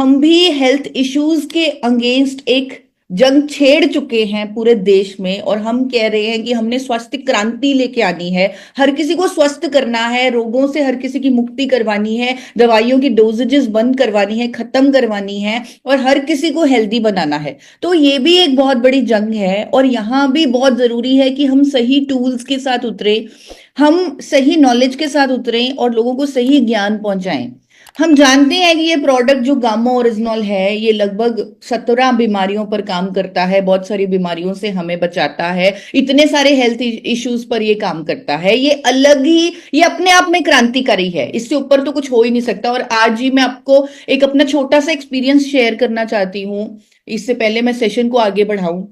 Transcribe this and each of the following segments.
हम भी health issues के अगेंस्ट एक जंग छेड़ चुके हैं पूरे देश में, और हम कह रहे हैं कि हमने स्वास्थ्य क्रांति लेके आनी है, हर किसी को स्वस्थ करना है, रोगों से हर किसी की मुक्ति करवानी है, दवाइयों की डोजेजेस बंद करवानी है, खत्म करवानी है, और हर किसी को हेल्दी बनाना है। तो ये भी एक बहुत बड़ी जंग है, और यहाँ भी बहुत जरूरी है कि हम सही टूल्स के साथ उतरे, हम सही नॉलेज के साथ उतरें और लोगों को सही ज्ञान पहुंचाएं। हम जानते हैं कि ये प्रोडक्ट जो गामा ओरिजिनल है, ये लगभग 17 बीमारियों पर काम करता है, बहुत सारी बीमारियों से हमें बचाता है, इतने सारे हेल्थ इश्यूज पर ये काम करता है। ये अलग ही, ये अपने आप में क्रांतिकारी है, इससे ऊपर तो कुछ हो ही नहीं सकता। और आज ही मैं आपको एक अपना छोटा सा एक्सपीरियंस शेयर करना चाहती हूँ, इससे पहले मैं सेशन को आगे बढ़ाऊं।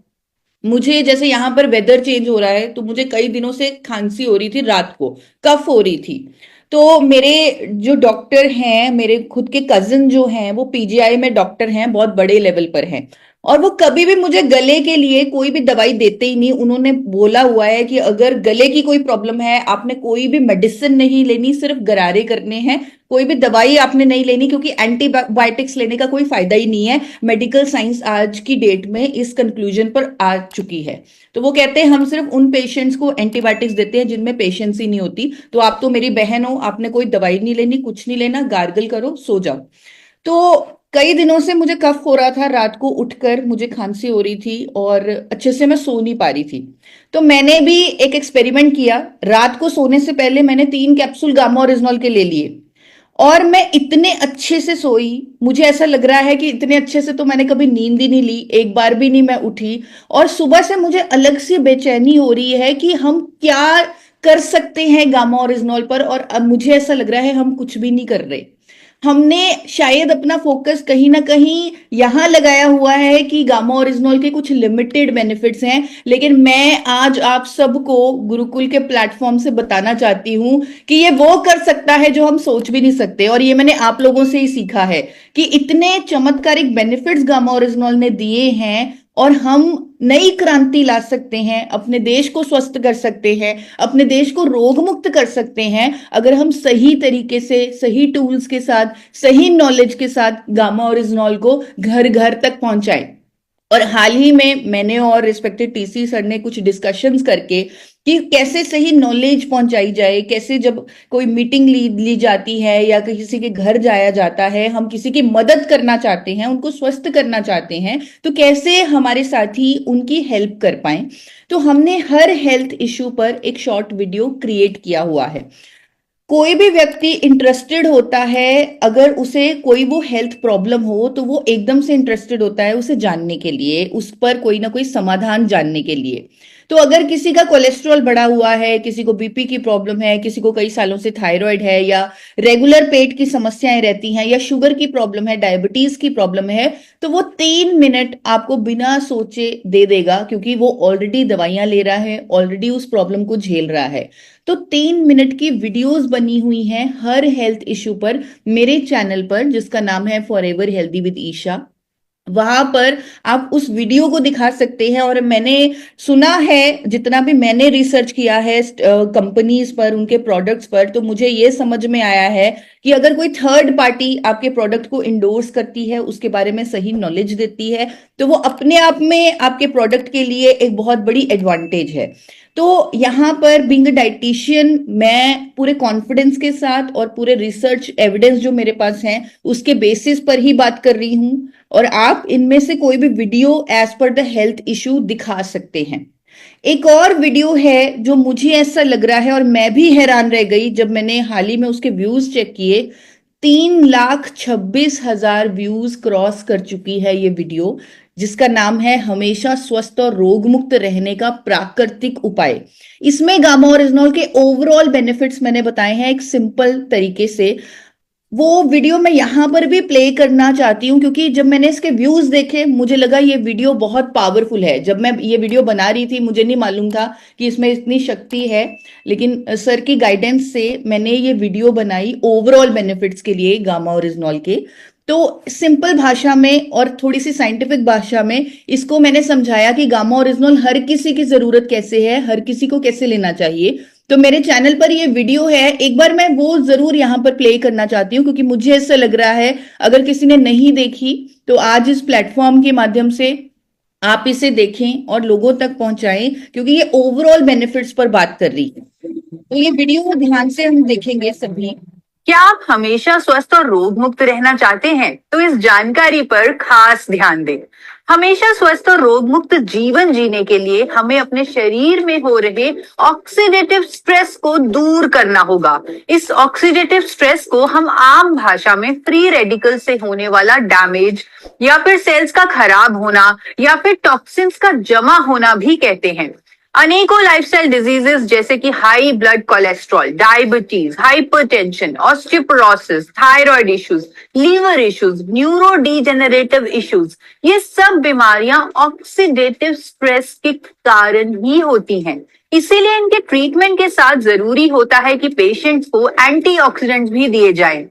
मुझे जैसे यहाँ पर वेदर चेंज हो रहा है, तो मुझे कई दिनों से खांसी हो रही थी, रात को कफ हो रही थी। तो मेरे जो डॉक्टर हैं, मेरे खुद के कजिन जो हैं, वो पीजीआई में डॉक्टर हैं, बहुत बड़े लेवल पर हैं, और वो कभी भी मुझे गले के लिए कोई भी दवाई देते ही नहीं। उन्होंने बोला हुआ है कि अगर गले की कोई प्रॉब्लम है, आपने कोई भी मेडिसिन नहीं लेनी, सिर्फ गरारे करने हैं, कोई भी दवाई आपने नहीं लेनी, क्योंकि एंटीबायोटिक्स लेने का कोई फायदा ही नहीं है। मेडिकल साइंस आज की डेट में इस कंक्लूजन पर आ चुकी है। तो वो कहते हैं हम सिर्फ उन पेशेंट्स को एंटीबायोटिक्स देते हैं जिनमें पेशेंस ही नहीं होती। तो आप तो मेरी बहन हो, आपने कोई दवाई नहीं लेनी, कुछ नहीं लेना, गार्गल करो, सो जाओ। तो कई दिनों से मुझे कफ हो रहा था, रात को उठकर मुझे खांसी हो रही थी, और अच्छे से मैं सो नहीं पा रही थी। तो मैंने भी एक एक्सपेरिमेंट किया, रात को सोने से पहले मैंने 3 कैप्सूल गामा ओरिजिनल के ले लिए, और मैं इतने अच्छे से सोई। मुझे ऐसा लग रहा है कि इतने अच्छे से तो मैंने कभी नींद ही नहीं ली, एक बार भी नहीं मैं उठी। और सुबह से मुझे अलग सी बेचैनी हो रही है कि हम क्या कर सकते हैं गामा ओरिजिनल पर, और अब मुझे ऐसा लग रहा है हम कुछ भी नहीं कर रहे। हमने शायद अपना फोकस कहीं ना कहीं यहां लगाया हुआ है कि गामा ओरिजिनल के कुछ लिमिटेड बेनिफिट्स हैं, लेकिन मैं आज आप सबको गुरुकुल के प्लेटफॉर्म से बताना चाहती हूं कि ये वो कर सकता है जो हम सोच भी नहीं सकते। और ये मैंने आप लोगों से ही सीखा है कि इतने चमत्कारिक बेनिफिट्स गामा ओरिजिनल ने दिए हैं, और हम नई क्रांति ला सकते हैं, अपने देश को स्वस्थ कर सकते हैं, अपने देश को रोग मुक्त कर सकते हैं, अगर हम सही तरीके से, सही टूल्स के साथ, सही नॉलेज के साथ गामा ओरिजिनल को घर घर तक पहुंचाएं। और हाल ही में मैंने और रिस्पेक्टेड टीसी सर ने कुछ डिस्कशंस करके कि कैसे सही नॉलेज पहुंचाई जाए, कैसे जब कोई मीटिंग ली जाती है या किसी के घर जाया जाता है, हम किसी की मदद करना चाहते हैं, उनको स्वस्थ करना चाहते हैं, तो कैसे हमारे साथी उनकी हेल्प कर पाए। तो हमने हर हेल्थ इश्यू पर एक शॉर्ट वीडियो क्रिएट किया हुआ है। कोई भी व्यक्ति इंटरेस्टेड होता है, अगर उसे कोई वो हेल्थ प्रॉब्लम हो, तो वो एकदम से इंटरेस्टेड होता है उसे जानने के लिए, उस पर कोई ना कोई समाधान जानने के लिए। तो अगर किसी का कोलेस्ट्रॉल बढ़ा हुआ है, किसी को बीपी की प्रॉब्लम है, किसी को कई सालों से थायराइड है, या रेगुलर पेट की समस्याएं रहती हैं, या शुगर की प्रॉब्लम है, डायबिटीज की प्रॉब्लम है, तो वो 3 मिनट आपको बिना सोचे दे देगा, क्योंकि वो ऑलरेडी दवाइयां ले रहा है, ऑलरेडी उस प्रॉब्लम को झेल रहा है। तो 3 मिनट की वीडियोस बनी हुई हैं हर हेल्थ इश्यू पर मेरे चैनल पर, जिसका नाम है फॉरएवर हेल्दी विद ईशा। वहां पर आप उस वीडियो को दिखा सकते हैं। और मैंने सुना है, जितना भी मैंने रिसर्च किया है कंपनीज पर, उनके प्रोडक्ट्स पर, तो मुझे ये समझ में आया है कि अगर कोई थर्ड पार्टी आपके प्रोडक्ट को इंडोर्स करती है, उसके बारे में सही नॉलेज देती है, तो वो अपने आप में आपके प्रोडक्ट के लिए एक बहुत बड़ी एडवांटेज है। तो यहाँ पर बीइंग अ डाइटिशियन, मैं पूरे कॉन्फिडेंस के साथ और पूरे रिसर्च एविडेंस जो मेरे पास हैं उसके बेसिस पर ही बात कर रही हूं, और आप इनमें से कोई भी video as per the health issue दिखा सकते हैं। एक और वीडियो है जो मुझे ऐसा लग रहा है, और मैं भी हैरान रह गई जब मैंने हाल ही में उसके व्यूज चेक किए, 3,26,000 व्यूज क्रॉस कर चुकी है ये वीडियो, जिसका नाम है हमेशा स्वस्थ और रोग मुक्त रहने का प्राकृतिक उपाय। इसमें गामा ओरिजिनल के ओवरऑल बेनिफिट्स मैंने बताए हैं एक सिंपल तरीके से। वो वीडियो मैं यहां पर भी प्ले करना चाहती हूं, क्योंकि जब मैंने इसके व्यूज देखे, मुझे लगा ये वीडियो बहुत पावरफुल है। जब मैं ये वीडियो बना रही थी, मुझे नहीं मालूम था कि इसमें इतनी शक्ति है, लेकिन सर की गाइडेंस से मैंने ये वीडियो बनाई ओवरऑल बेनिफिट्स के लिए गामा ओरिजिनल के। तो सिंपल भाषा में और थोड़ी सी साइंटिफिक भाषा में इसको मैंने समझाया कि गामा ओरिजिनल हर किसी की जरूरत कैसे है, हर किसी को कैसे लेना चाहिए। तो मेरे चैनल पर ये वीडियो है, एक बार मैं वो जरूर यहाँ पर प्ले करना चाहती हूँ, क्योंकि मुझे ऐसा लग रहा है अगर किसी ने नहीं देखी तो आज इस प्लेटफॉर्म के माध्यम से आप इसे देखें और लोगों तक पहुंचाएं, क्योंकि ये ओवरऑल बेनिफिट्स पर बात कर रही है। तो ये वीडियो ध्यान से हम देखेंगे सभी। क्या आप हमेशा स्वस्थ और रोग मुक्त रहना चाहते हैं? तो इस जानकारी पर खास ध्यान दें। हमेशा स्वस्थ और रोग मुक्त जीवन जीने के लिए हमें अपने शरीर में हो रहे ऑक्सीडेटिव स्ट्रेस को दूर करना होगा। इस ऑक्सीडेटिव स्ट्रेस को हम आम भाषा में फ्री रेडिकल से होने वाला डैमेज या फिर सेल्स का खराब होना या फिर टॉक्सिन्स का जमा होना भी कहते हैं। अनेकों लाइफस्टाइल डिजीजेस जैसे कि high blood cholesterol, diabetes, hypertension, osteoporosis, thyroid issues, liver issues, neurodegenerative issues, ये सब बीमारियां ऑक्सीडेटिव स्ट्रेस के कारण ही होती हैं। इसीलिए इनके ट्रीटमेंट के साथ जरूरी होता है कि पेशेंट्स को एंटीऑक्सीडेंट्स भी दिए जाएं,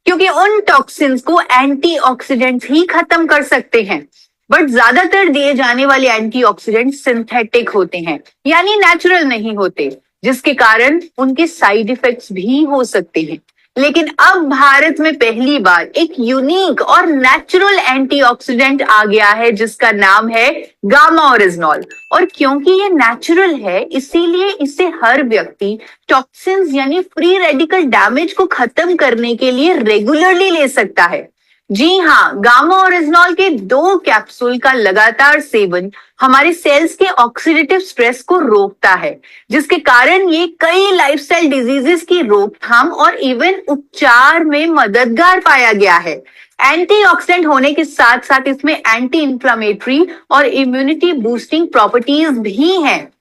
क्योंकि उन टॉक्सिन्स को एंटीऑक्सीडेंट्स ही खत्म कर सकते हैं। बट ज्यादातर दिए जाने वाले एंटीऑक्सीडेंट सिंथेटिक होते हैं, यानी नेचुरल नहीं होते, जिसके कारण उनके साइड इफेक्ट्स भी हो सकते हैं। लेकिन अब भारत में पहली बार एक यूनिक और नेचुरल एंटीऑक्सीडेंट आ गया है जिसका नाम है गामा ओरिजिनॉल। और क्योंकि ये नेचुरल है, इसीलिए इसे हर व्यक्ति टॉक्सिन्स यानी फ्री रेडिकल डैमेज को खत्म करने के लिए रेगुलरली ले सकता है। जी हाँ, गामा ओरिजिनॉल के 2 कैप्सूल का लगातार सेवन हमारे सेल्स के ऑक्सीडेटिव स्ट्रेस को रोकता है, जिसके कारण ये कई लाइफस्टाइल डिजीजेस की रोकथाम और इवन उपचार में मददगार पाया गया है। एंटीऑक्सीडेंट होने के साथ साथ इसमें एंटी इंफ्लेमेटरी और इम्यूनिटी बूस्टिंग प्रॉपर्टीज भी हैं।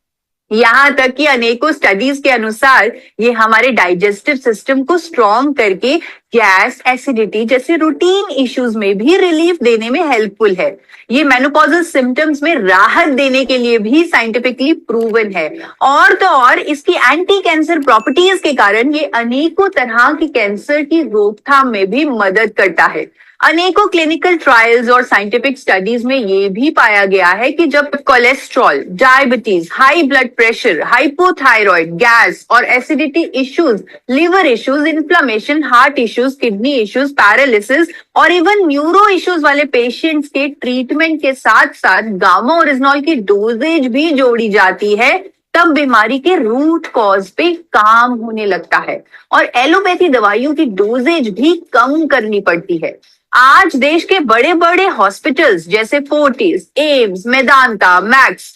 यहाँ तक कि अनेकों स्टडीज के अनुसार ये हमारे डाइजेस्टिव सिस्टम को स्ट्रॉन्ग करके गैस, एसिडिटी जैसे रूटीन इश्यूज में भी रिलीफ देने में हेल्पफुल है। ये मेनोपॉजल सिम्टम्स में राहत देने के लिए भी साइंटिफिकली प्रूवन है। और तो और इसकी एंटी कैंसर प्रॉपर्टीज के कारण ये अनेकों तरह की कैंसर की रोकथाम में भी मदद करता है। अनेकों क्लिनिकल ट्रायल्स और साइंटिफिक स्टडीज में ये भी पाया गया है कि जब cholesterol, diabetes, high blood pressure, hypothyroid, gas और acidity issues, liver issues, inflammation, heart issues, kidney issues, paralysis और इवन न्यूरो इश्यूज वाले पेशेंट्स के ट्रीटमेंट के साथ साथ गामा ओरिजिनॉल की डोजेज भी जोड़ी जाती है, तब बीमारी के रूट कॉज पे काम होने लगता है और एलोपैथी दवाइयों की डोजेज भी कम करनी पड़ती है। आज देश के बड़े बड़े हॉस्पिटल्स जैसे फोर्टिस, एम्स, मेदांता, मैक्स,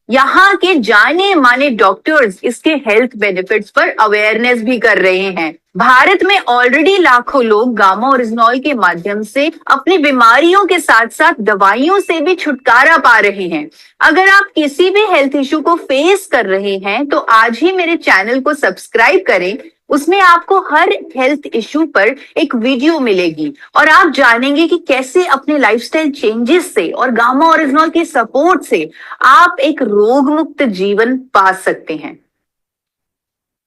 यहाँ के जाने माने डॉक्टर्स इसके हेल्थ बेनिफिट्स पर अवेयरनेस भी कर रहे हैं। भारत में ऑलरेडी लाखों लोग गामा ओरिजिनॉल के माध्यम से अपनी बीमारियों के साथ साथ दवाइयों से भी छुटकारा पा रहे हैं। अगर आप किसी भी हेल्थ इश्यू को फेस कर रहे हैं तो आज ही मेरे चैनल को सब्सक्राइब करें। उसमें आपको हर हेल्थ इश्यू पर एक वीडियो मिलेगी और आप जानेंगे कि कैसे अपने लाइफस्टाइल चेंजेस से और गामा ओरिजिनॉल के सपोर्ट से आप एक रोग मुक्त जीवन पा सकते हैं।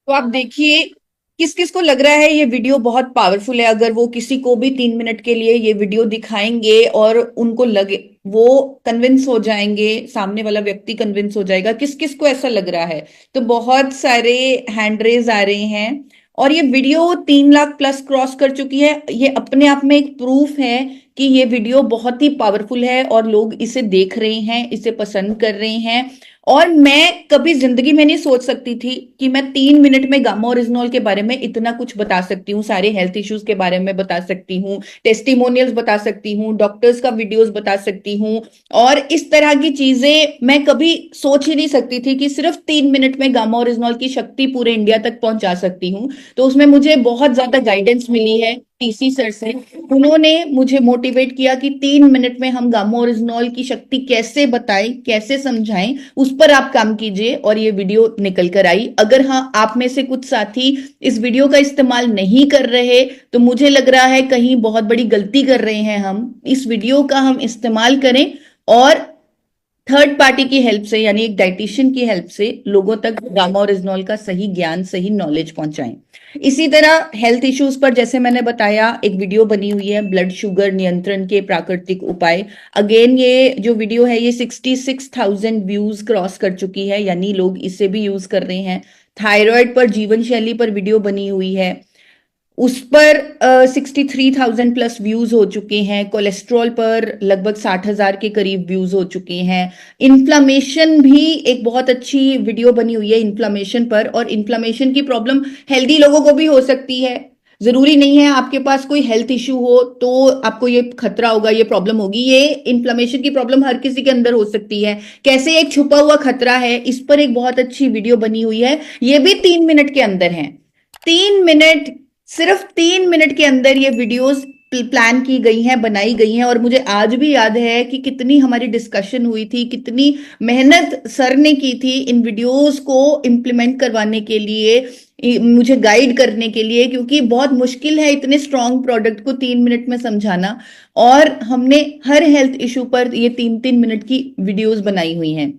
तो आप देखिए किस किस को लग रहा है ये वीडियो बहुत पावरफुल है। अगर वो किसी को भी 3 मिनट के लिए ये वीडियो दिखाएंगे और उनको लगे, वो कन्विंस हो जाएंगे, सामने वाला व्यक्ति कन्विंस हो जाएगा। किस किस को ऐसा लग रहा है? तो बहुत सारे हैंड रेज आ रहे हैं और ये वीडियो 3 लाख प्लस क्रॉस कर चुकी है। ये अपने आप में एक प्रूफ है कि ये वीडियो बहुत ही पावरफुल है और लोग इसे देख रहे हैं, इसे पसंद कर रहे हैं। और मैं कभी जिंदगी में नहीं सोच सकती थी कि मैं 3 मिनट में गामा ओरिजिनॉल के बारे में इतना कुछ बता सकती हूँ, सारे हेल्थ इश्यूज के बारे में बता सकती हूँ, टेस्टिमोनियल्स बता सकती हूँ, डॉक्टर्स का वीडियोस बता सकती हूँ। और इस तरह की चीजें मैं कभी सोच ही नहीं सकती थी कि सिर्फ 3 मिनट में गामा ओरिजिनॉल की शक्ति पूरे इंडिया तक पहुंचा सकती हूँ। तो उसमें मुझे बहुत ज्यादा गाइडेंस मिली है टीसी सर से। उन्होंने मुझे मोटिवेट किया कि 3 मिनट में हम गामा ओरिजिनॉल की शक्ति कैसे बताएं, कैसे समझाएं, उस पर आप काम कीजिए। और ये वीडियो निकल कर आई। अगर हाँ आप में से कुछ साथी इस वीडियो का इस्तेमाल नहीं कर रहे तो मुझे लग रहा है कहीं बहुत बड़ी गलती कर रहे हैं हम। इस वीडियो का हम इस्तेमाल करें और थर्ड पार्टी की हेल्प से, यानी एक डाइटिशियन की हेल्प से लोगों तक गामा ओरिजिनॉल का सही ज्ञान, सही नॉलेज पहुंचाएं। इसी तरह हेल्थ इश्यूज पर जैसे मैंने बताया एक वीडियो बनी हुई है, ब्लड शुगर नियंत्रण के प्राकृतिक उपाय। अगेन ये जो वीडियो है ये 66,000 व्यूज क्रॉस कर चुकी है, यानी लोग इसे भी यूज कर रहे हैं। थायराइड पर, जीवन शैली पर वीडियो बनी हुई है, उस पर 63,000 प्लस व्यूज हो चुके हैं। कोलेस्ट्रॉल पर लगभग 60,000 के करीब व्यूज हो चुके हैं। इन्फ्लामेशन भी एक बहुत अच्छी वीडियो बनी हुई है इन्फ्लामेशन पर, और इन्फ्लामेशन की प्रॉब्लम हेल्दी लोगों को भी हो सकती है। जरूरी नहीं है आपके पास कोई हेल्थ इश्यू हो तो आपको ये खतरा होगा, ये प्रॉब्लम होगी। ये इन्फ्लेमेशन की प्रॉब्लम हर किसी के अंदर हो सकती है। कैसे एक छुपा हुआ खतरा है, इस पर एक बहुत अच्छी वीडियो बनी हुई है। ये भी 3 मिनट के अंदर है। 3 मिनट, सिर्फ 3 मिनट के अंदर ये वीडियोस प्लान की गई हैं, बनाई गई हैं। और मुझे आज भी याद है कि कितनी हमारी डिस्कशन हुई थी, कितनी मेहनत सर ने की थी इन वीडियोस को इम्प्लीमेंट करवाने के लिए, मुझे गाइड करने के लिए, क्योंकि बहुत मुश्किल है इतने स्ट्रॉन्ग प्रोडक्ट को 3 मिनट में समझाना। और हमने हर हेल्थ इशू पर ये 3-3 मिनट की वीडियोस बनाई हुई हैं।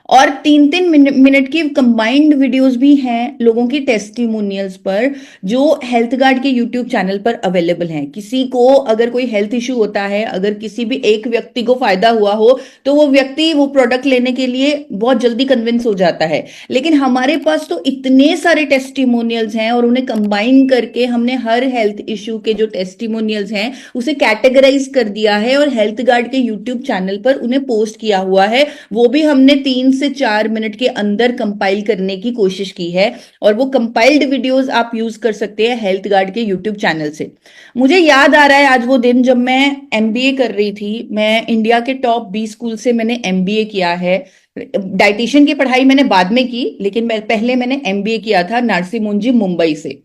और 3-3 मिनट की कंबाइंड वीडियोस भी हैं लोगों की टेस्टिमोनियल्स पर, जो हेल्थ गार्ड के यूट्यूब चैनल पर अवेलेबल हैं। किसी को अगर कोई हेल्थ इश्यू होता है, अगर किसी भी एक व्यक्ति को फायदा हुआ हो, तो वो व्यक्ति वो प्रोडक्ट लेने के लिए बहुत जल्दी कन्विंस हो जाता है। लेकिन हमारे पास तो इतने सारे टेस्टिमोनियल्स हैं, और उन्हें कंबाइन करके हमने हर हेल्थ इश्यू के जो टेस्टिमोनियल्स हैं उसे कैटेगराइज कर दिया है, और हेल्थ गार्ड के यूट्यूब चैनल पर उन्हें पोस्ट किया हुआ है। वो भी हमने 3 से 4 मिनट के अंदर कंपाइल करने की कोशिश की है, और वो कंपाइल्ड वीडियोस आप यूज कर सकते हैं हेल्थ गार्ड के यूट्यूब चैनल से। मुझे याद आ रहा है आज वो दिन जब मैं एमबीए कर रही थी। मैं इंडिया के टॉप 20 स्कूल से मैंने एमबीए किया है। डाइटिशियन की पढ़ाई मैंने बाद में की, लेकिन पहले मैंने एमबीए किया था नार्सी मुंजी, मुंबई से।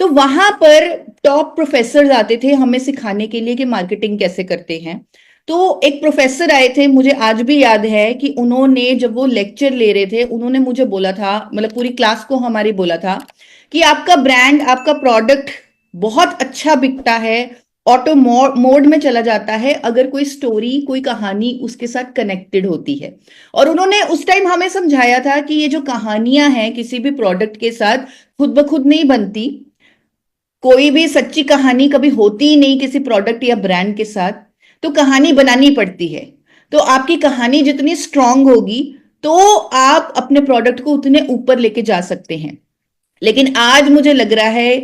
तो वहां पर टॉप प्रोफेसर आते थे हमें सिखाने के लिए कि मार्केटिंग कैसे करते हैं। तो एक प्रोफेसर आए थे, मुझे आज भी याद है कि उन्होंने जब वो लेक्चर ले रहे थे, उन्होंने मुझे बोला था, मतलब पूरी क्लास को हमारी बोला था कि आपका ब्रांड, आपका प्रोडक्ट बहुत अच्छा बिकता है, ऑटो मोड में चला जाता है अगर कोई स्टोरी, कोई कहानी उसके साथ कनेक्टेड होती है। और उन्होंने उस टाइम हमें समझाया था कि ये जो कहानियां हैं किसी भी प्रोडक्ट के साथ खुद ब खुद नहीं बनती। कोई भी सच्ची कहानी कभी होती ही नहीं किसी प्रोडक्ट या ब्रांड के साथ, तो कहानी बनानी पड़ती है। तो आपकी कहानी जितनी स्ट्रांग होगी तो आप अपने प्रोडक्ट को उतने ऊपर लेके जा सकते हैं। लेकिन आज मुझे लग रहा है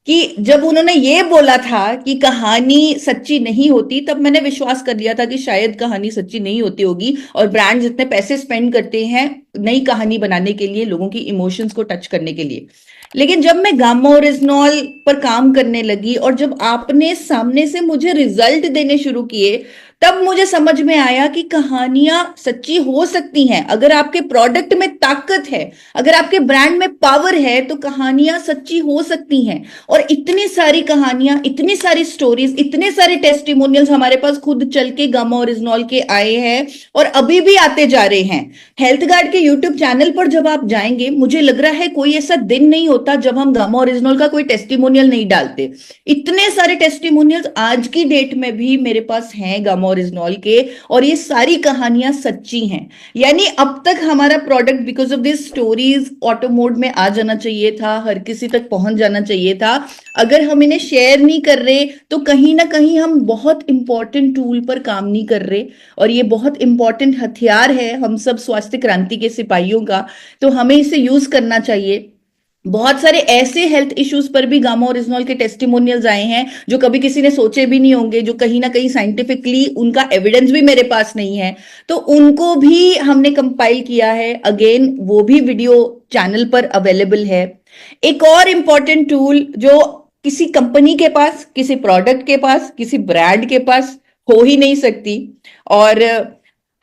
कि जब उन्होंने ये बोला था कि कहानी सच्ची नहीं होती, तब मैंने विश्वास कर लिया था कि शायद कहानी सच्ची नहीं होती होगी, और ब्रांड जितने पैसे स्पेंड करते हैं नई कहानी बनाने के लिए, लोगों की इमोशंस को टच करने के लिए। लेकिन जब मैं गामा ओरिजिनॉल पर काम करने लगी, और जब आपने सामने से मुझे रिजल्ट देने शुरू किए, तब मुझे समझ में आया कि कहानियां सच्ची हो सकती हैं। अगर आपके प्रोडक्ट में ताकत है, अगर आपके ब्रांड में पावर है, तो कहानियां सच्ची हो सकती हैं। और इतनी सारी कहानियां, इतनी सारी स्टोरीज, इतने सारे टेस्टिमोनियल्स हमारे पास खुद चल के गामा ओरिजिनॉल के आए हैं, और अभी भी आते जा रहे हैं। हेल्थ गार्ड के यूट्यूब चैनल पर जब आप जाएंगे, मुझे लग रहा है कोई ऐसा दिन नहीं होता जब हम गामा ओरिजिनॉल का कोई टेस्टिमोनियल नहीं डालते। इतने सारे टेस्टिमोनियल्स आज की डेट में भी मेरे पास हैं गामा ओरिजिनॉल के, और ये सारी कहानियां सच्ची हैं। यानी अब तक हमारा product because of this stories auto mode में आ जाना चाहिए था, हर किसी तक पहुंच जाना चाहिए था। अगर हम इन्हें शेयर नहीं कर रहे, तो कहीं ना कहीं हम बहुत इंपॉर्टेंट टूल पर काम नहीं कर रहे, और ये बहुत इंपॉर्टेंट हथियार है हम सब स्वास्थ्य क्रांति के सिपाहियों का, तो हमें इसे यूज करना चाहिए। बहुत सारे ऐसे हेल्थ इश्यूज पर भी गामा ओरिजिनॉल के टेस्टिमोनियल्स आए हैं जो कभी किसी ने सोचे भी नहीं होंगे, जो कहीं ना कहीं साइंटिफिकली उनका एविडेंस भी मेरे पास नहीं है, तो उनको भी हमने कंपाइल किया है। अगेन वो भी वीडियो चैनल पर अवेलेबल है। एक और इंपॉर्टेंट टूल जो किसी कंपनी के पास, किसी प्रोडक्ट के पास, किसी ब्रांड के पास हो ही नहीं सकती, और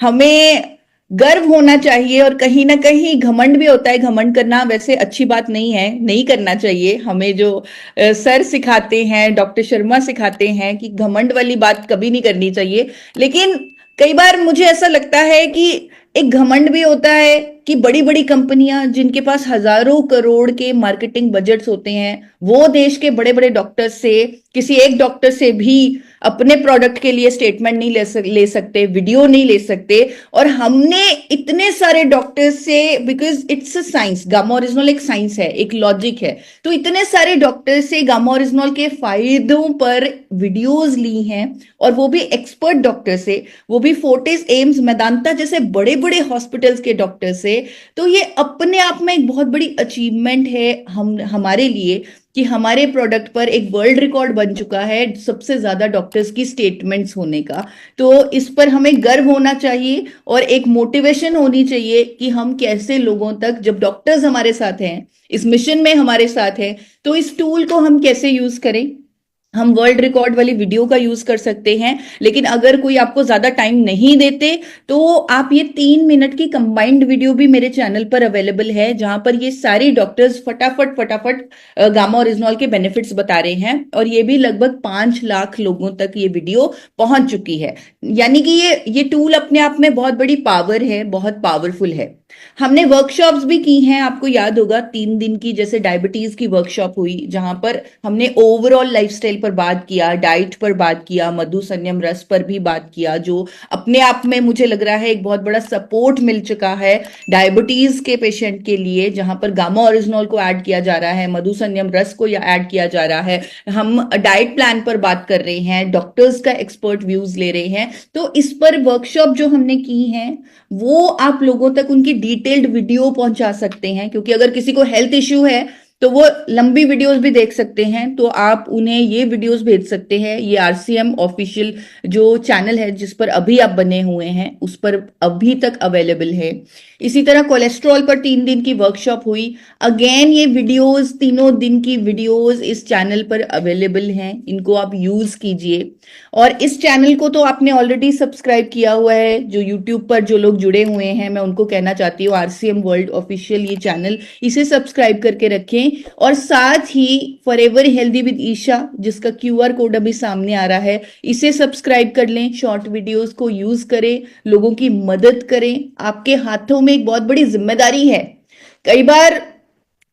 हमें गर्व होना चाहिए, और कहीं ना कहीं घमंड भी होता है। घमंड करना वैसे अच्छी बात नहीं है, नहीं करना चाहिए। हमें जो सर सिखाते हैं, डॉक्टर शर्मा सिखाते हैं कि घमंड वाली बात कभी नहीं करनी चाहिए। लेकिन कई बार मुझे ऐसा लगता है कि एक घमंड भी होता है कि बड़ी बड़ी कंपनियां जिनके पास हजारों करोड़ के मार्केटिंग बजट्स होते हैं, वो देश के बड़े बड़े डॉक्टर से, किसी एक डॉक्टर से भी अपने प्रोडक्ट के लिए स्टेटमेंट नहीं ले सकते, वीडियो नहीं ले सकते। और हमने इतने सारे डॉक्टर्स से, because it's a science, gamma oryzanol एक साइंस है, एक लॉजिक है, तो इतने सारे डॉक्टर्स से गामा ओरिजिनॉल के फायदों पर वीडियोस ली हैं, और वो भी एक्सपर्ट डॉक्टर से, वो भी फोर्टिस, एम्स, मेदांता जैसे बड़े बड़े हॉस्पिटल्स के डॉक्टर से। तो ये अपने आप में एक बहुत बड़ी अचीवमेंट है हमारे लिए कि हमारे प्रोडक्ट पर एक वर्ल्ड रिकॉर्ड बन चुका है सबसे ज्यादा डॉक्टर्स की स्टेटमेंट्स होने का। तो इस पर हमें गर्व होना चाहिए और एक मोटिवेशन होनी चाहिए कि हम कैसे लोगों तक, जब डॉक्टर्स हमारे साथ हैं, इस मिशन में हमारे साथ हैं, तो इस टूल को हम कैसे यूज करें। हम वर्ल्ड रिकॉर्ड वाली वीडियो का यूज कर सकते हैं, लेकिन अगर कोई आपको ज्यादा टाइम नहीं देते तो आप ये 3 मिनट की कंबाइंड वीडियो भी मेरे चैनल पर अवेलेबल है, जहां पर ये सारे डॉक्टर्स फटाफट फटाफट गामा ओरिजिनॉल के बेनिफिट्स बता रहे हैं, और ये भी लगभग 5 लाख लोगों तक ये वीडियो पहुंच चुकी है। यानी कि ये टूल अपने आप में बहुत बड़ी पावर है, बहुत पावरफुल है। हमने वर्कशॉप्स भी की हैं, आपको याद होगा 3 दिन की, जैसे डायबिटीज की वर्कशॉप हुई, जहां पर हमने ओवरऑल लाइफस्टाइल पर बात किया, डाइट पर बात किया, मधु संयम रस पर भी बात किया, जो अपने आप में मुझे लग रहा है एक बहुत बड़ा सपोर्ट मिल चुका है डायबिटीज के पेशेंट के लिए, जहां पर गामा ओरिजिनॉल को ऐड किया जा रहा है, मधु संयम रस को ऐड किया जा रहा है, हम डाइट प्लान पर बात कर रहे हैं, डॉक्टर्स का एक्सपर्ट व्यूज ले रहे हैं। तो इस पर वर्कशॉप जो हमने की है वो आप लोगों तक उनकी डिटेल्ड वीडियो पहुंचा सकते हैं, क्योंकि अगर किसी को हेल्थ इश्यू है तो वो लंबी वीडियोस भी देख सकते हैं, तो आप उन्हें ये वीडियोस भेज सकते हैं। ये आरसीएम ऑफिशियल जो चैनल है जिस पर अभी आप बने हुए हैं उस पर अभी तक अवेलेबल है। इसी तरह कोलेस्ट्रॉल पर 3 दिन की वर्कशॉप हुई, अगेन ये वीडियोस, 3 दिन की वीडियोस इस चैनल पर अवेलेबल हैं, इनको आप यूज कीजिए। और इस चैनल को तो आपने ऑलरेडी सब्सक्राइब किया हुआ है, जो यूट्यूब पर जो लोग जुड़े हुए हैं, मैं उनको कहना चाहती हूँ आरसीएम वर्ल्ड ऑफिशियल ये चैनल, इसे सब्सक्राइब करके रखें। और साथ ही फॉरएवर हेल्दी विद ईशा, जिसका क्यूआर कोड अभी सामने आ रहा है, इसे सब्सक्राइब कर लें, शॉर्ट वीडियोस को यूज करें, लोगों की मदद करें। आपके हाथों में एक बहुत बड़ी जिम्मेदारी है। कई बार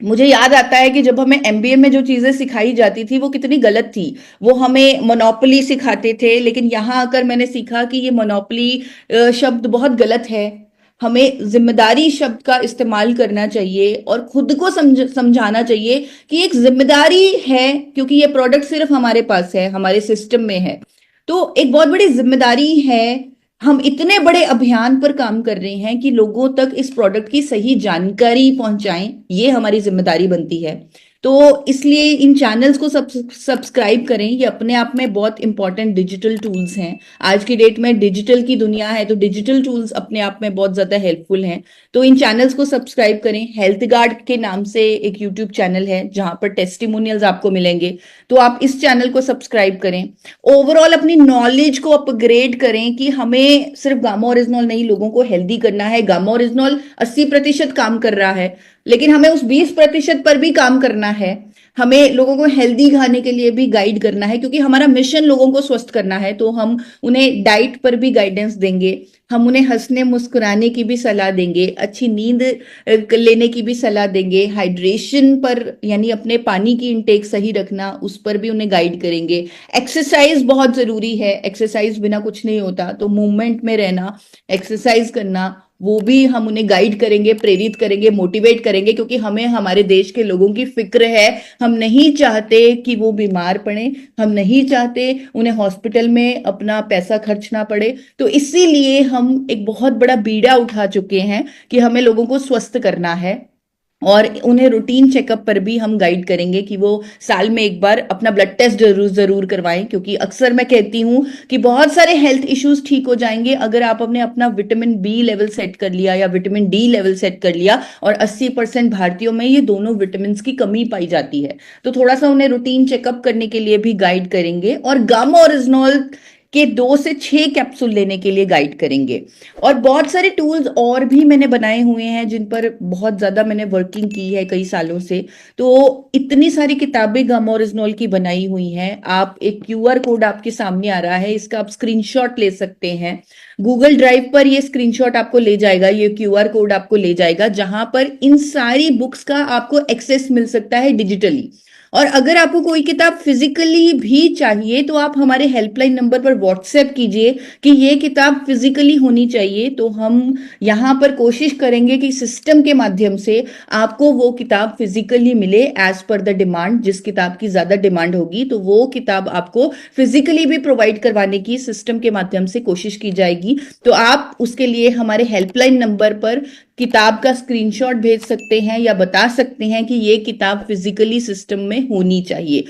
मुझे याद आता है कि जब हमें एमबीए में जो चीजें सिखाई जाती थी वो कितनी गलत थी। वो हमें मोनोपोली सिखाते थे, लेकिन यहां आकर मैंने सीखा कि ये मोनोपोली शब्द बहुत गलत है। हमें जिम्मेदारी शब्द का इस्तेमाल करना चाहिए और खुद को समझाना चाहिए कि एक जिम्मेदारी है, क्योंकि ये प्रोडक्ट सिर्फ हमारे पास है, हमारे सिस्टम में है, तो एक बहुत बड़ी जिम्मेदारी है। हम इतने बड़े अभियान पर काम कर रहे हैं कि लोगों तक इस प्रोडक्ट की सही जानकारी पहुंचाएं, ये हमारी जिम्मेदारी बनती है। तो इसलिए इन चैनल्स को सब्सक्राइब करें, ये अपने आप में बहुत इंपॉर्टेंट डिजिटल टूल्स हैं। आज की डेट में डिजिटल की दुनिया है, तो डिजिटल टूल्स अपने आप में बहुत ज्यादा हेल्पफुल हैं। तो इन चैनल्स को सब्सक्राइब करें। हेल्थ गार्ड के नाम से एक यूट्यूब चैनल है जहां पर टेस्टिमोनियल्स आपको मिलेंगे, तो आप इस चैनल को सब्सक्राइब करें। ओवरऑल अपनी नॉलेज को अपग्रेड करें कि हमें सिर्फ गामा ओरिजिनॉल नहीं, लोगों को हेल्दी करना है। गामा ओरिजिनॉल 80% काम कर रहा है, लेकिन हमें उस 20% पर भी काम करना है। हमें लोगों को हेल्दी खाने के लिए भी गाइड करना है, क्योंकि हमारा मिशन लोगों को स्वस्थ करना है। तो हम उन्हें डाइट पर भी गाइडेंस देंगे, हम उन्हें हंसने मुस्कुराने की भी सलाह देंगे, अच्छी नींद लेने की भी सलाह देंगे, हाइड्रेशन पर यानी अपने पानी की इंटेक सही रखना उस पर भी उन्हें गाइड करेंगे। एक्सरसाइज बहुत जरूरी है, एक्सरसाइज बिना कुछ नहीं होता, तो मूवमेंट में रहना, एक्सरसाइज करना, वो भी हम उन्हें गाइड करेंगे, प्रेरित करेंगे, मोटिवेट करेंगे, क्योंकि हमें हमारे देश के लोगों की फिक्र है। हम नहीं चाहते कि वो बीमार पड़े, हम नहीं चाहते उन्हें हॉस्पिटल में अपना पैसा खर्चना पड़े। तो इसीलिए हम एक बहुत बड़ा बीड़ा उठा चुके हैं कि हमें लोगों को स्वस्थ करना है, और उन्हें रूटीन चेकअप पर भी हम गाइड करेंगे कि वो साल में एक बार अपना ब्लड टेस्ट जरूर करवाएं, क्योंकि अक्सर मैं कहती हूं कि बहुत सारे हेल्थ इश्यूज ठीक हो जाएंगे अगर आप अपने अपना विटामिन बी लेवल सेट कर लिया या विटामिन डी लेवल सेट कर लिया। और 80% भारतीयों में ये दोनों विटामिन की कमी पाई जाती है, तो थोड़ा सा उन्हें रूटीन चेकअप करने के लिए भी गाइड करेंगे, और गामा ओरिजिनॉल के 2 से 6 कैप्सूल लेने के लिए गाइड करेंगे। और बहुत सारे टूल्स और भी मैंने बनाए हुए हैं जिन पर बहुत ज्यादा मैंने वर्किंग की है कई सालों से। तो इतनी सारी किताबें गामा ओरिजिनॉल की बनाई हुई हैं। आप एक क्यूआर कोड आपके सामने आ रहा है, इसका आप स्क्रीनशॉट ले सकते हैं। गूगल ड्राइव पर ये स्क्रीनशॉट आपको ले जाएगा, ये क्यूआर कोड आपको ले जाएगा, जहां पर इन सारी बुक्स का आपको एक्सेस मिल सकता है डिजिटली। और अगर आपको कोई किताब फिजिकली भी चाहिए तो आप हमारे हेल्पलाइन नंबर पर व्हाट्सएप कीजिए कि ये किताब फिजिकली होनी चाहिए, तो हम यहाँ पर कोशिश करेंगे कि सिस्टम के माध्यम से आपको वो किताब फिजिकली मिले एज पर द डिमांड। जिस किताब की ज्यादा डिमांड होगी तो वो किताब आपको फिजिकली भी प्रोवाइड करवाने की सिस्टम के माध्यम से कोशिश की जाएगी। तो आप उसके लिए हमारे हेल्पलाइन नंबर पर किताब का स्क्रीनशॉट भेज सकते हैं या बता सकते हैं कि ये किताब फिजिकली सिस्टम में होनी चाहिए।